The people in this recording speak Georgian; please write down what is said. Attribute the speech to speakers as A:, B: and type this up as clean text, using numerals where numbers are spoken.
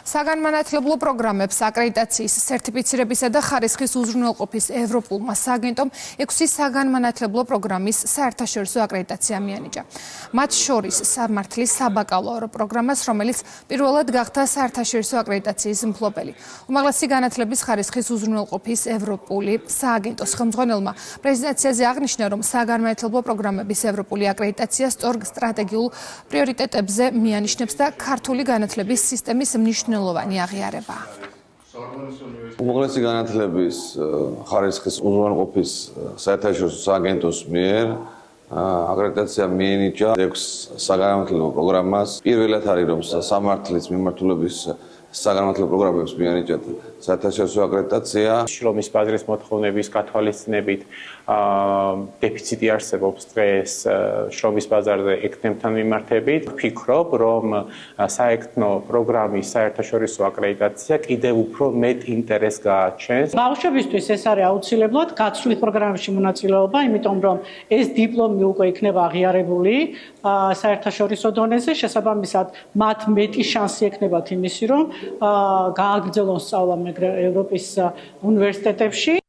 A: საგანმანათლებლო პროგრამებს აკრედიტაციის, სერტიფიცირებისა და ხარისხის უზრუნველყოფის ევროპულმა სააგენტომ 6 საგანმანათლებლო პროგრამის საერთაშორისო აკრედიტაცია მიანიჭა. მათ შორის სამართლის საბაკალავრო პროგრამას, რომელიც პირველად გახდა საერთაშორისო აკრედიტაციის მფლობელი. უმაღლესი განათლების ხარისხის უზრუნველყოფის ევროპული სააგენტოს ხელმძღვანელმა პრეზიდენციაზე აღნიშნა, რომ საგანმანათლებლო პროგრამების ევროპული აკრედიტაცია სწორ სტრატეგიულ პრიორიტეტებზე მიანიშნებს და ქართული განათლების სისტემის მნიშვნელოვანი აღიარებაა.
B: უმაღლესი განათლების ხარისხის უზრუნველყოფის საერთაშორისო სააგენტოს მიერ აკრედიტაცია მიენიჭა 6 საგანმანათლებლო პროგრამას. პირველად არის, რომ სამართლის მიმართულების საგანმანათლებლო პროგრამებს მიანიჭათ საერთაშორისო აკრედიტაცია.
C: შრომის ბაზრის მოთხოვნების გათვალისწინებით დეფიციტი არსებობს დღეს შრომის ბაზარზე ექნებთან მიმართებით. ვფიქრობ, რომ საექნო პროგრამის საერთაშორისო აკრედიტაცია კიდევ უფრო მეტ ინტერესს გააჩენს.
D: ბავშვებისთვის ეს არის აუცილებლად გაცვლით პროგრამებში მონაწილეობა, იმიტომ რომ ეს დიპლომი უკვე იქნება აღიარებული საერთაშორისო დონეზე, შესაბამისად მათ მეტი შანსი ექნებათ იმისი, რომ გააგრძელონ სწავლა ევროპის უნივერსიტეტებში.